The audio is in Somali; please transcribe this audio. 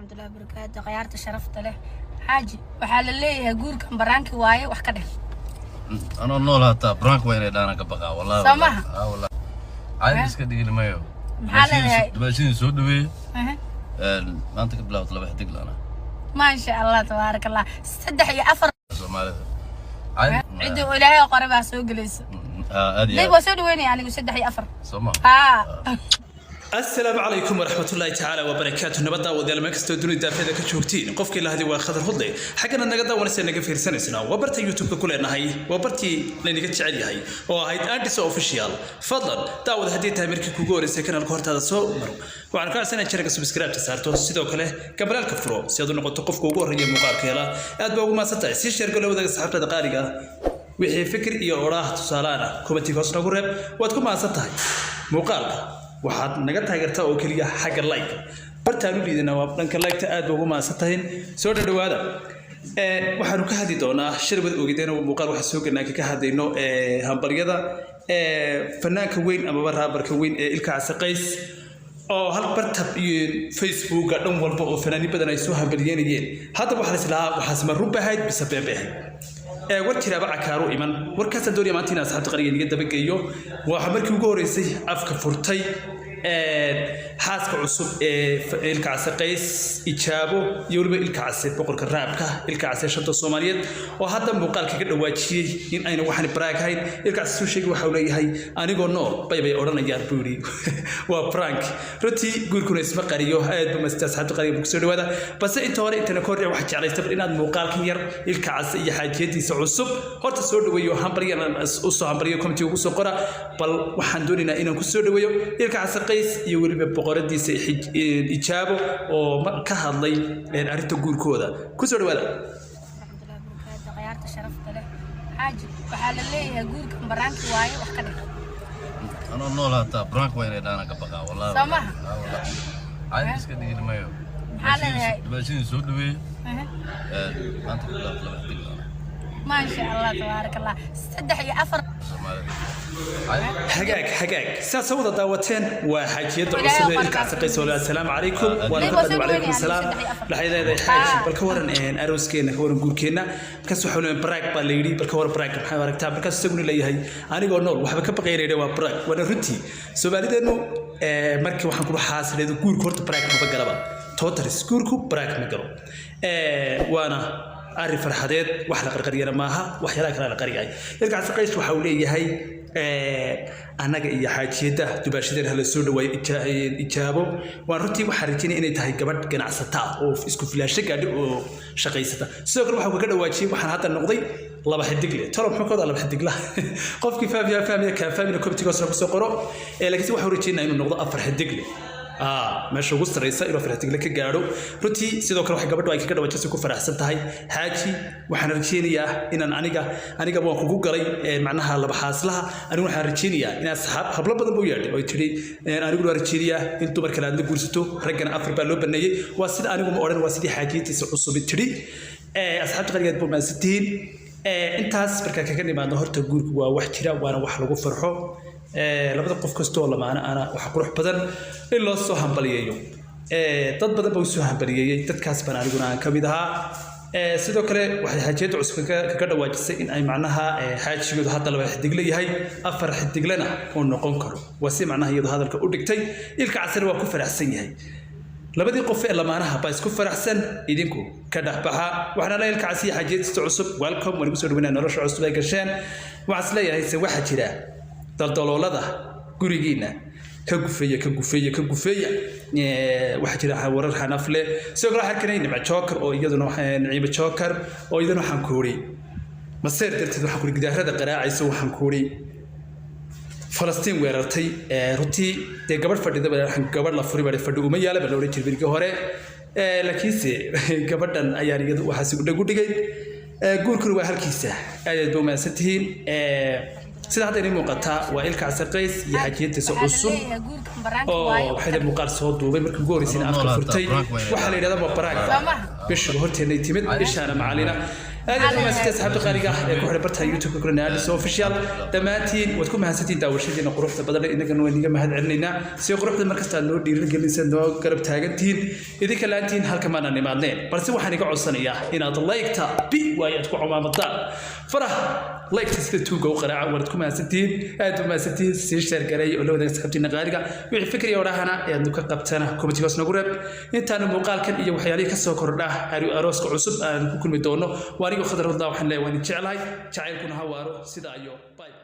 ورحمة الله وبركاته. غيرت شرفت له حاجة وحال اللي جورك برانك واي وحكده. أنا نقول هتا برانك وين أنا كبقى والله. سامها. والله. عايز كده يقول ما يو. محل ماشين سودوي. ما أنت قبل أطلع بحدك لنا. ما شاء الله تبارك الله. صدق يا أفر. سومالي. عدوا إلهي وقربها سوق ليس. هذه. ليه وسود وين يعني وصدق يا أفر. سوما. السلام عليكم ورحمة الله تعالى وبركاته. نبض ودي لما كستو دوني دافيدا كجوجتين قفكي لا هذه waa khadar hudlay xagana naga daawanaysa naga fiirsanaysa waa barta YouTube ku leenahay waa bartii leeniga jecel yahay oo ahayd Addis official fadlan daawad hadii tahay markii kugu horeysay kanaalka hortaada soo maro waxaan ka codsanaa channelka subscribe saarto sidoo kale kabalka furo si aad u noqoto qofka ugu horeeya muuqaalka hela aad baa ugu maasantahay si share galo wadaga saxaabtada qaaliga wixii fikir iyo oraah tusaalaana commentiga hoos nagu reeb waad ku maasantahay muuqaalka waxaad naga taageertaa oo kaliya xagga like bartaan u liidana waa dhanka like aad ugu maasantahay soo dhawaada waxaanu ka hadli doonaa shirwad ogeydeen muuqaal waxa soo galnaa ka hadlayno hambaryada fanaanka weyn ama raabarka weyn ee ilka casaqays oo hal bartab iyo Facebook dhan walba oo fanaani badan ay soo hambalyeeyeen hadda waxa la islaa waxa sama rubahayd bisababahay warkii raba cakaaro iman warkaas dooriya maantina asxaabta qariga dabageeyo waxa markii ugu horeysay afka furtay xaaska cusub ee ilka casaqays ijaabo iyo waliba ilka casay boqorka raabka ilka casay shanta Soomaaliyeed oo hadda muuqaalka ka dhawaajiyay in ayna waxan baraakahayn ilka casay soo sheegay waxa uu leeyahay anigoo nool bay oranayaan buuri waa prank runtii guurkuna isma qariyo aad ba mastaa asxaabta qariga ku soo dhawaada bas inta hore intana kooriya waxa jeclaysta inaad muuqaalkan yar ilka casay iyo xaajiyadiisa cusub horta soo dhaweeyo hambaryana u soo hambariyo committee ugu soo qora bal waxaan doonaynaa inaan ku soo dhaweeyo ilka casay iyo waliba boqoradiisa ijaabo oo ka hadlay arinta guurkooda ku soo dhawaada غيرت شرفت له حاجة وحال اللي جورك برانك واي وحكده. أنا نقول هتا برانك وين أنا كبقى والله. سامها. والله. عايز كده يقول ما يو. محل ماشين سودوي. ما أنت قبل أطلع بحدك لنا. ما شاء الله تبارك الله. صدق يا أفر. حقاق ساسا ودا داوتين waa xaajiyada cusub ee ilka casaqays oo assalaamu calaykum wa rahmatullahi wa barakatuh salaam lahaydayda xaaji balka waran arooskeena waran guurkeena markaas waxa uu brag baa la yiri balka waran brag maxay aragtaa markaas isaguna leeyahay anigoo nool waxba ka baqaynayna waa brag wana runtii Soomaalideenu markii waxaan ku xaasileedo guurka horta brag ma galaba total guurku brag ma galo waana ari farxadeed wax la qarqariyana maaha wax yara kala la qariyay ilka casaqays waxa uu leeyahay anaga iyo xaajiyada dubaashadeen hala soo dhawaay ijaabo waan runtii waxa rajinay inay tahay gabadh ganacsata oo isku filaasho gaadhi oo shaqaysata sidoo kale waxa uu ka dhawaajiyay waxaan hadda noqday laba xidigle tolo maxkooda laba xidigla qofkii fahmiya ka fahmiya committee soo qoro laakiin waxa uu rajinay inuu noqdo afar xidigle meesha ugu sareysa inuu farxad ka gaaro runtii sidoo kale waxa gabadhu ay ka dhawaajisay ku faraxsan tahay xaaji waxaan rajeynayaa inaan aniga waan kugu galay macnaha laba xaaslaha anigu waxaan rajeynayaa in asxaab hablo badan buu yaadhay oo tiri anigu waan rajeynayaa in dumar kale aad la guursato ragana afar baa loo baneeyay waa sida anigu ma oran waa sidii xaajiyadiisa cusub tiri asxaabta qarigeed buu maasantiin intaas marka kaga nimaadno horta guurku waa wax jira waana wax lagu farxo labada qof kastoo lamaana ana wax qurux badan in loo soo hambaliyeeyo dad badan baa soo hambaliyeeyay dadkaas baan aniguna aan kamid ahaa sidoo kale waxay xaajiyada cusub ka dhawaajisay in ay macnaha xaajigoodu hadda laba xidigle yahay afar xidiglena oo noqon karo waa si macnaha iyadu hadalka u dhigtay ilka casar waa ku faraxsan yahay labadii qof ee lamaanaha baa isku faraxsan idinku ka dhaxbaxa waxana la ilka casii xaajiyadiisa cusub welcome waligu soo dhawaynaa nolosha cusub ay gasheen waxa isleeyahay se waxa jira daldaloolada gurigeena ka gufeeya waxa jira warar xanafle soo kala xarkanay nimca joker oo iyaduna naciima joker oo iyaduna waxaan koorey maseer darteed waxaan ku gidaarada qaraacayso waxaan koorey Falastiin weerartay runtii de gabadh fadhida waxaan gabadh la furay fadhi uma yaala bal oran jiray hore laakiinse gabadhan ayaa iyadu waxa si u dhigay guurkuna waa halkiisa aad buu maasantihiin sida hadda inay muuqataa waa ilka casaqays iyo xaajiyadiisa cusub oo waxay muuqaal soo duubay markii ugu horeysay afka furtay waxa la yiraahdaa waa baraag bisha horteena timid bishaana macalina هذا ما ستة أصحاب قارقة كوحدة برتها يوتيوب كلنا هذا سو official دماتين وتكون هساتين داوشتين قروح تبدل إنك نوديك ما هاد عندنا سو قروح المركز تلو دير جل إنسان قرب تاجنتين إذا كلانتين هالكمان أنا معلين بس هو حنيقع الصنية هنا لايك تا بي ويتكون عمام الطال فرح لايك تستو جو قراءة ورتكم هساتين هذا ما ستين سيشتر قرية ولو ذا أصحابتين قارقة وفكري وراهنا يعني كقبتنا كوميتي بس نقرب إنت أنا مقال كان إيه وحيالي كسر كرنا أروسك عصب كل مدونه وأنا خضر الله وحنا وأنا جعلها جعل كنا هوارو سيدا أيوه باي